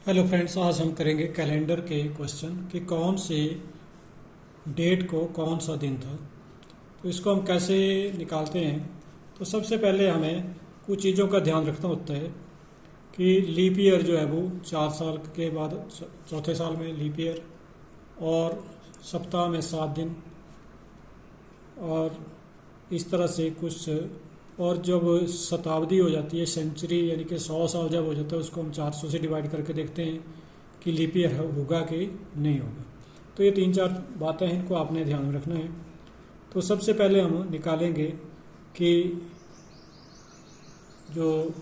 Hello friends, आज हम करेंगे कैलेंडर के क्वेश्चन कि कौन से डेट को कौन सा दिन था। तो इसको हम कैसे निकालते हैं। तो सबसे पहले हमें कुछ चीज़ों का ध्यान रखना होता है कि लीप ईयर जो है वो 4 साल के बाद चौथे साल में लीप ईयर, और सप्ताह में 7 दिन, और इस तरह से कुछ। और जब शताब्दी हो जाती है, सेंचुरी यानी कि 100 साल जब हो जाता है, उसको हम 400 से डिवाइड करके देखते हैं कि लीप ईयर होगा कि नहीं होगा। तो ये 3-4 बातें हैं, इनको आपने ध्यान में रखना है। तो सबसे पहले हम निकालेंगे कि जो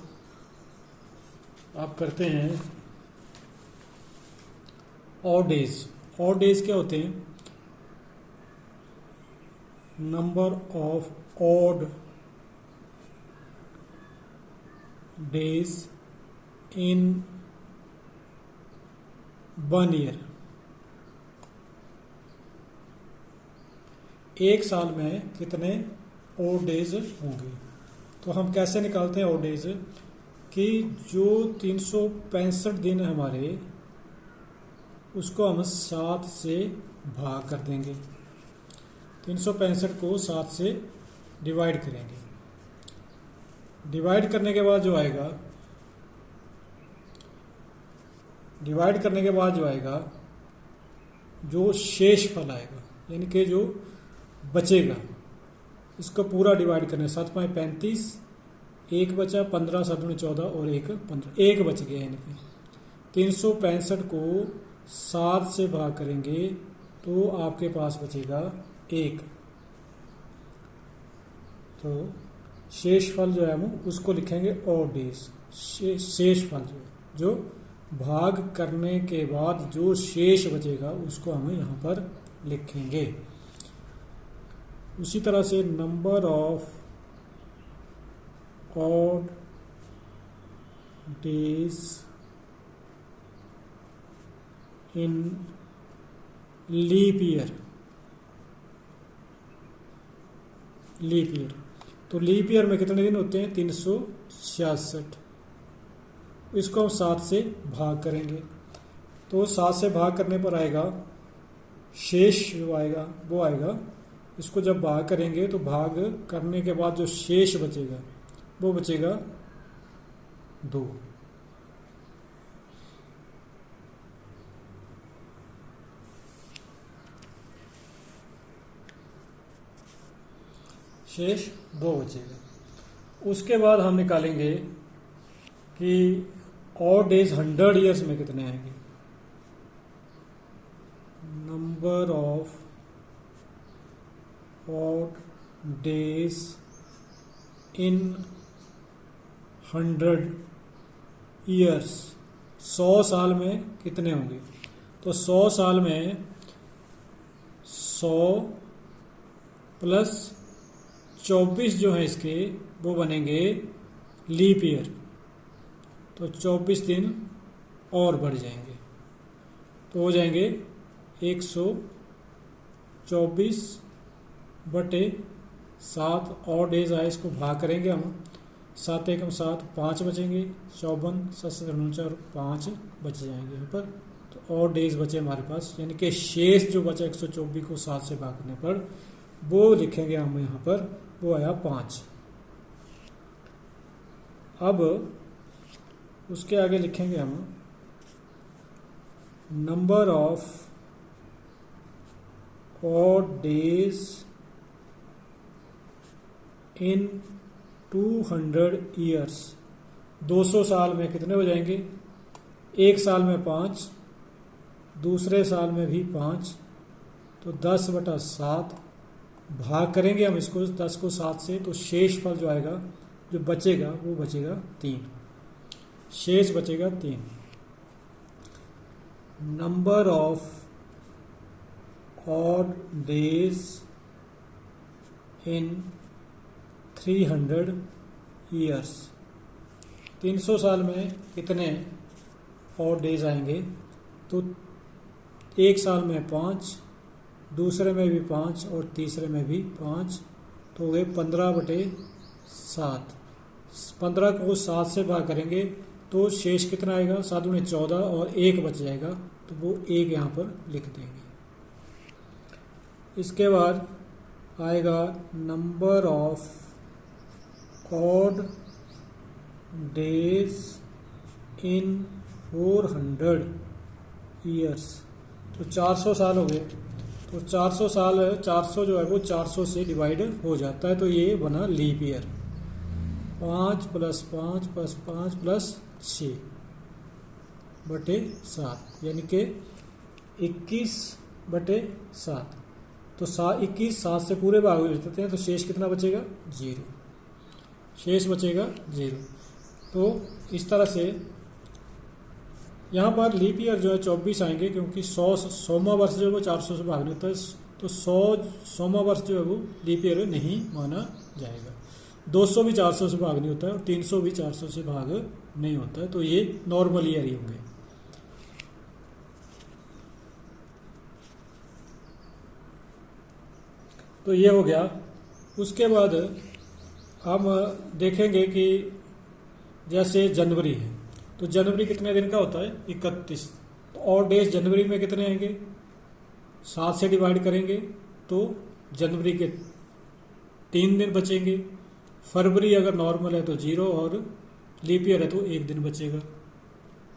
आप करते हैं ऑड डेज क्या होते हैं? Number of odd days in 1 year. एक साल में कितने ऑड डेज होंगे? तो हम कैसे निकालते हैं ऑड डेज कि जो 365 दिन है हमारे, उसको हम 7 से भाग कर देंगे। 365 को 7 से डिवाइड करेंगे। डिवाइड करने के बाद जो आएगा, जो शेष फल आएगा, यानी कि जो बचेगा, इसको पूरा डिवाइड करना है। 7 5 35, 1 बचा, 15 7 14 और 1 15, 1 बच गया। यानी कि 365 को 7 से भाग करेंगे तो आपके पास बचेगा 1। तो शेष फल जो है हम उसको लिखेंगे ऑड डेज। शेष फल जो भाग करने के बाद जो शेष बचेगा उसको हम यहाँ पर लिखेंगे। उसी तरह से number of odd days in leap year. तो लीप ईयर में कितने दिन होते हैं? 366। इसको हम 7 से भाग करेंगे तो 7 से भाग करने पर आएगा शेष जो आएगा वो आएगा। इसको जब भाग करेंगे तो भाग करने के बाद जो शेष बचेगा वो बचेगा 2। शेष 2 बचेगा। उसके बाद हम निकालेंगे कि ऑड डेज 100 ईयर्स में कितने आएंगे। Number of odd days in 100 years. 100 साल में कितने होंगे? तो 100 साल में 100 प्लस 24 जो है इसके वो बनेंगे लीप ईयर। तो 24 दिन और बढ़ जाएंगे तो हो जाएंगे 124/7। और डेज आए, इसको भाग करेंगे हम। 7 1 7, 5 बचेंगे। 54 7 4 5 बच जाएंगे यहाँ पर। तो और डेज बचे हमारे पास, यानी कि शेष जो बचा 124 को 7 से भाग करने पर वो लिखेंगे हम यहाँ पर, वो आया 5। अब उसके आगे लिखेंगे हम number of odd days in 200 years. 200 साल में कितने हो जाएंगे? एक साल में 5, दूसरे साल में भी 5, तो 10/7 भाग करेंगे हम इसको 10 को 7 से। तो शेष फल जो आएगा, जो बचेगा वो बचेगा 3। शेष बचेगा 3। Number of odd days in 300 years. 300 साल में कितने ऑड डेज आएंगे? तो एक साल में 5, दूसरे में भी 5 और तीसरे में भी 5, तो हो गए 15/7। 15 को 7 से भाग करेंगे तो शेष कितना आएगा, 7 दूनी 14 और 1 बच जाएगा, तो वो 1 यहाँ पर लिख देंगे। इसके बाद आएगा number of odd days in 400 years. तो 400 साल हो गए, तो 400 साल 400 जो है वो 400 से डिवाइड हो जाता है, तो ये बना लीप ईयर। 5 + 5 + 5 + 6/7 यानी कि 21/7। तो 21 7 से पूरे भाग हो जाते हैं, तो शेष कितना बचेगा, 0। शेष बचेगा 0। तो इस तरह से यहाँ पर लीप ईयर जो है 24 आएंगे, क्योंकि 100वां वर्ष जो है वो 400 से भाग नहीं होता है, तो 100वां वर्ष जो है वो लीप ईयर नहीं माना जाएगा। 200 भी 400 से भाग नहीं होता है और 300 भी 400 से भाग नहीं होता है, तो ये नॉर्मल ईयर ही होंगे। तो ये हो गया। उसके बाद हम देखेंगे कि जैसे जनवरी है, तो जनवरी कितने दिन का होता है, 31। तो और डेज जनवरी में कितने आएंगे, 7 से डिवाइड करेंगे तो जनवरी के 3 दिन बचेंगे। फरवरी अगर नॉर्मल है तो 0 और लीप ईयर है तो 1 दिन बचेगा।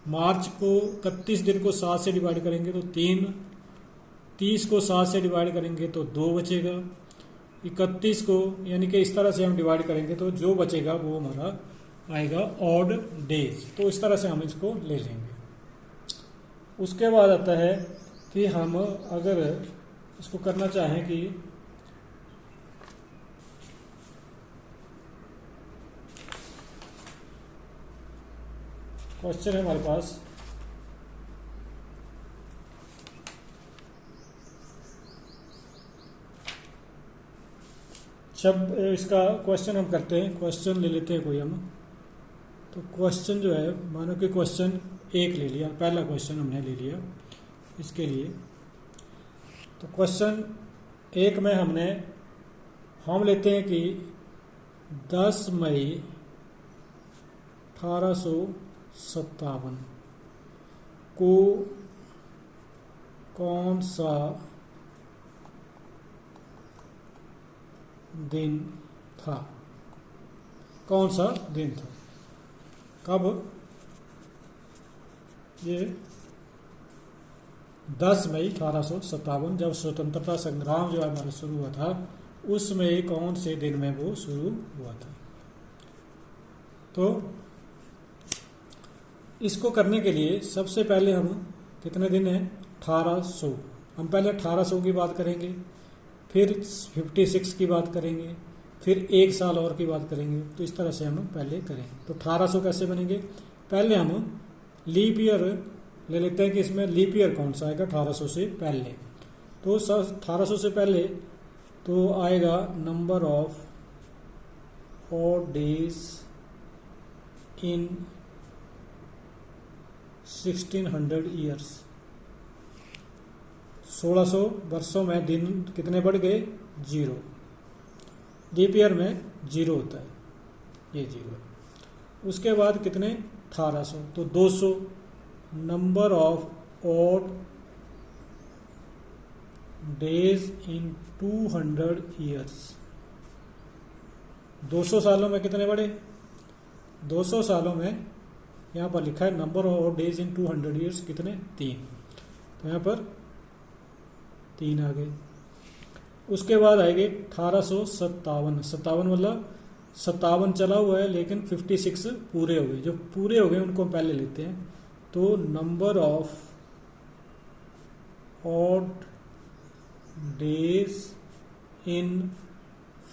मार्च को 31 दिन को 7 से डिवाइड करेंगे तो 3, 30 को 7 से डिवाइड करेंगे तो 2 बचेगा। 31 को यानी कि इस तरह से हम डिवाइड करेंगे तो जो बचेगा वो हमारा आएगा ऑड डेज। तो इस तरह से हम इसको ले लेंगे। उसके बाद आता है कि हम अगर इसको करना चाहें कि क्वेश्चन है हमारे पास, जब इसका क्वेश्चन हम करते हैं, क्वेश्चन ले लेते हैं कोई हम। तो क्वेश्चन जो है, मानो कि क्वेश्चन 1 ले लिया, पहला क्वेश्चन हमने ले लिया इसके लिए। तो क्वेश्चन 1 में हम लेते हैं कि 10 मई 1857 को कौन सा दिन था, कौन सा दिन था, कब, ये 10 मई 1857 जब स्वतंत्रता संग्राम जो है हमारा शुरू हुआ था, उसमें कौन से दिन में वो शुरू हुआ था। तो इसको करने के लिए सबसे पहले हम कितने दिन हैं, 1800। हम पहले 1800 की बात करेंगे, फिर 56 की बात करेंगे, फिर 1 साल और की बात करेंगे। तो इस तरह से हम पहले करेंगे। तो 1800 कैसे बनेंगे, पहले हम लीप ईयर ले लेते हैं कि इसमें लीप ईयर कौन सा आएगा 1800 से पहले। तो 1800 से पहले तो आएगा number of odd days in 1600 years. 1600 वर्षों में दिन कितने बढ़ गए, 0। लीप ईयर में 0 होता है, ये 0। उसके बाद कितने, 1800, तो 200 number of odd days in 200 years. 200 सालों में कितने बढ़े, 200 सालों में यहाँ पर लिखा है number of days in 200 years कितने, 3। तो यहाँ पर 3 आ गए। उसके बाद आएंगे 1857। 57 मतलब 57 चला हुआ है लेकिन 56 पूरे हो गए। जो पूरे हो गए उनको हम पहले लेते हैं। तो number of odd days in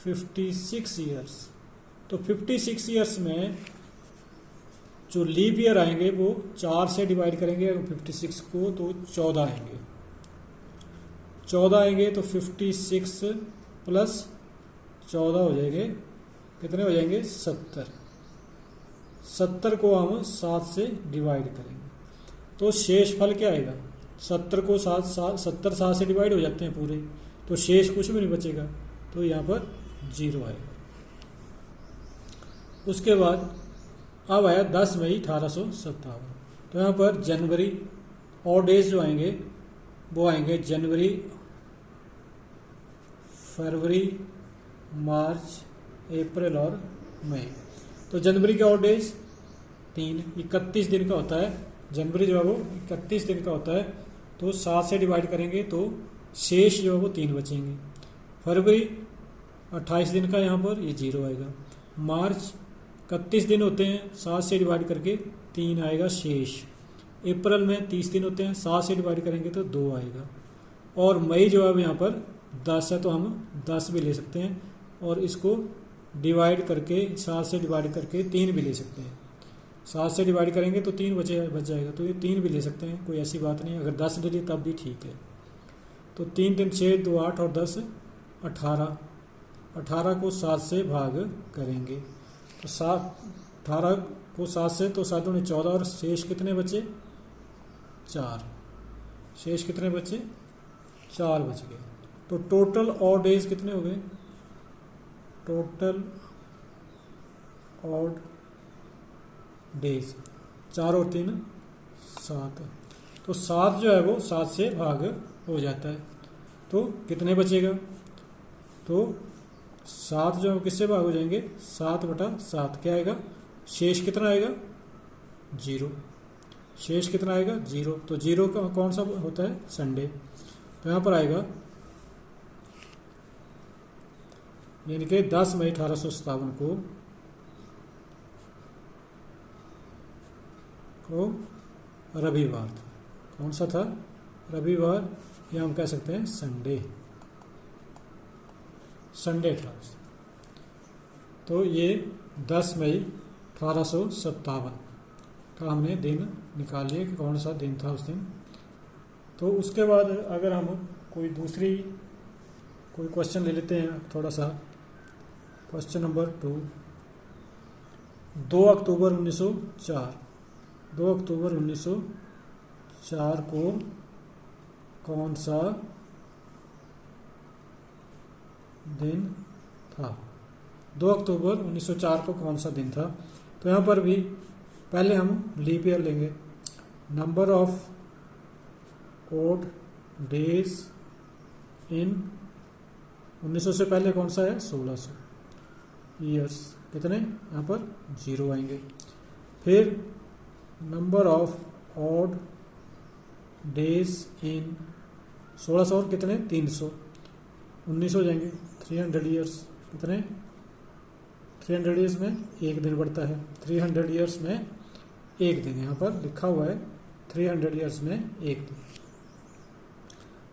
56 years. तो 56 ईयर्स में जो लीप ईयर आएंगे वो 4 से डिवाइड करेंगे 56 को, तो 14 आएंगे। 14 आएंगे तो 56 प्लस 14 हो जाएंगे, कितने हो जाएंगे, 70। 70 को हम 7 से डिवाइड करेंगे तो शेष फल क्या आएगा, 70 को 7 से डिवाइड हो जाते हैं पूरे, तो शेष कुछ भी नहीं बचेगा, तो यहाँ पर 0 आएगा। उसके बाद अब आया 10 मई 1857। तो यहाँ पर जनवरी और डेज जो आएंगे वो आएंगे जनवरी, फरवरी, मार्च, अप्रैल और मई। तो जनवरी के और डेज 3, 31 दिन का होता है। जनवरी जो है वो 31 दिन का होता है, तो 7 से डिवाइड करेंगे तो शेष जो है वो 3 बचेंगे। फरवरी 28 दिन का, यहाँ पर ये 0 आएगा। मार्च 31 दिन होते हैं, 7 से डिवाइड करके 3 आएगा शेष। अप्रैल में 30 दिन होते हैं, 7 से डिवाइड करेंगे तो 2 आएगा। और मई जो है यहाँ पर 10 है, तो हम 10 भी ले सकते हैं, और इसको डिवाइड करके 7 से डिवाइड करके 3 भी ले सकते हैं। 7 से डिवाइड करेंगे तो 3 बच जाएगा, तो ये 3 भी ले सकते हैं, कोई ऐसी बात नहीं है। अगर 10 ले लिए तब भी ठीक है। तो 3 3 6 2 8 और 10 18। 18 को 7 से भाग करेंगे तो 18 को 7 से, तो 7 दूनी 14, और शेष कितने बचे? 4। शेष कितने बचे? 4 बच गए। तो टोटल ऑड डेज कितने हो गए? टोटल ऑड डेज 4 और 3 7। तो 7 जो है वो 7 से भाग हो जाता है, तो कितने बचेगा? तो 7 जो है किससे भाग हो जाएंगे? 7/7 क्या आएगा? शेष कितना आएगा? 0। शेष कितना आएगा? 0। तो 0 का कौन सा होता है? संडे। तो यहाँ पर आएगा यानी कि 10 मई 1857 को रविवार था। कौन सा था? रविवार, या हम कह सकते हैं संडे। संडे था। तो ये 10 मई 1857 का हमने दिन निकाल लिया कि कौन सा दिन था उस दिन। तो उसके बाद अगर हम कोई क्वेश्चन ले लेते हैं थोड़ा सा। क्वेश्चन नंबर 2, 2 अक्टूबर 1904। 2 अक्टूबर 1904 को कौन सा दिन था? 2 अक्टूबर 1904 को कौन सा दिन था? तो यहाँ पर भी पहले हम लीप ईयर लेंगे। Number of odd days in 1900 से पहले कौन सा है? 1600 ईयर्स। कितने? यहाँ पर 0 आएंगे। फिर नंबर ऑफ ऑड डेज इन 1600 और कितने? 300। 1900 जाएंगे, 300 ईयर्स। कितने? 300 ईयर्स में 1 दिन बढ़ता है। 300 ईयर्स में 1 दिन, यहाँ पर लिखा हुआ है 300 ईयर्स में 1 दिन।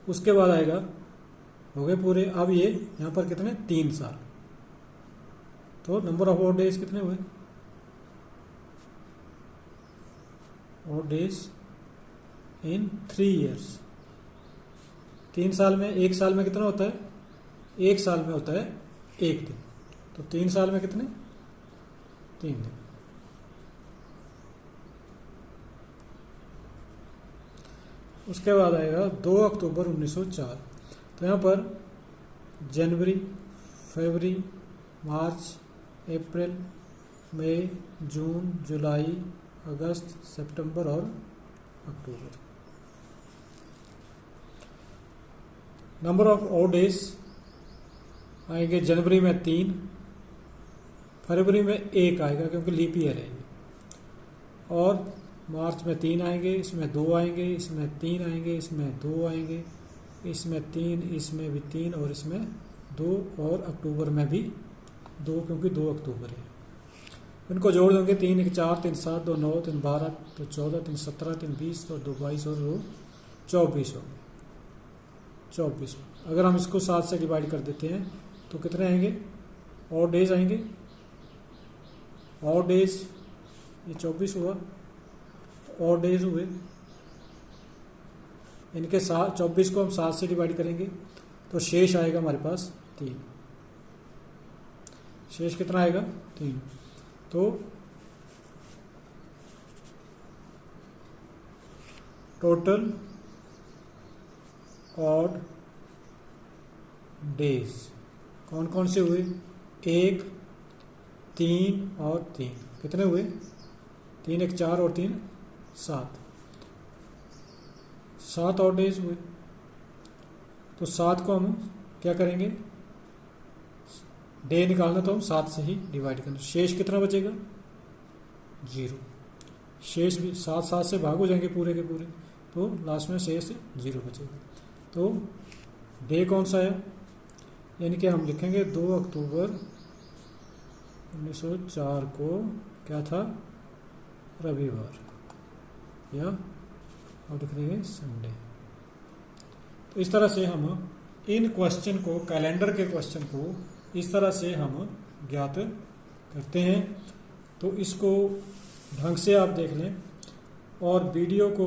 उसके बाद आएगा, हो गए पूरे। अब ये यहाँ पर कितने? 3 साल। तो नंबर ऑफ ऑड डेज कितने हुए? ऑड डेज इन 3 ईयर्स। 3 साल में, 1 साल में कितना होता है? 1 साल में होता है 1 दिन। तो 3 साल में कितने? 3 दिन। उसके बाद आएगा 2 अक्टूबर 1904। तो यहाँ पर जनवरी, फरवरी, मार्च, अप्रैल, मई, जून, जुलाई, अगस्त, सितंबर और अक्टूबर। नंबर ऑफ ऑड डेज आएंगे जनवरी में 3, फरवरी में 1 आएगा क्योंकि लीप ईयर है, और मार्च में 3 आएंगे, इसमें 2 आएंगे, इसमें 3 आएंगे, इसमें 2 आएंगे, इसमें 3, इसमें भी 3 और इसमें 2, और अक्टूबर में भी 2 क्योंकि 2 अक्टूबर है। इनको जोड़ देंगे 3 1 4 3 7 2 9 3 12 2 14 3 17 3 20 और 2 22 और 2 24 हो गए। 24। अगर हम इसको 7 से डिवाइड कर देते हैं तो कितने आएंगे? और डेज आएंगे। और डेज ये 24 हुआ, और डेज हुए। इनके 24 को हम 7 से डिवाइड करेंगे तो शेष आएगा हमारे पास 3। शेष कितना आएगा? 3। तो टोटल ऑड डेज कौन कौन से हुए? 1, 3 और 3। कितने हुए? 3 1 4 और 3 7, 7 और डेज हुए। तो 7 को हम क्या करेंगे, डे निकालना तो हम 7 से ही डिवाइड करना। शेष कितना बचेगा, 0। शेष भी 7 7 से भाग हो जाएंगे पूरे के पूरे, तो लास्ट में शेष 0 बचेगा। तो डे कौन सा है, यानी कि हम लिखेंगे 2 अक्टूबर 1904 को क्या था, रविवार, या और लिख देंगे संडे। तो इस तरह से हम इन क्वेश्चन को, कैलेंडर के क्वेश्चन को इस तरह से हम ज्ञात करते हैं। तो इसको ढंग से आप देख लें और वीडियो को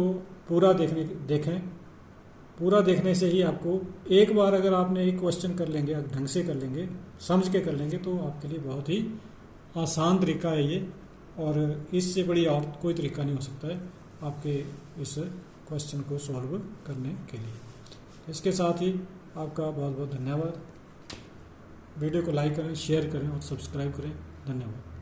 पूरा देखें। पूरा देखने से ही आपको, एक बार अगर आपने एक क्वेश्चन कर लेंगे, ढंग से कर लेंगे, समझ के कर लेंगे, तो आपके लिए बहुत ही आसान तरीका है ये, और इससे बड़ी और कोई तरीका नहीं हो सकता है आपके इस क्वेश्चन को सॉल्व करने के लिए। इसके साथ ही आपका बहुत बहुत धन्यवाद। वीडियो को लाइक करें, शेयर करें और सब्सक्राइब करें। धन्यवाद।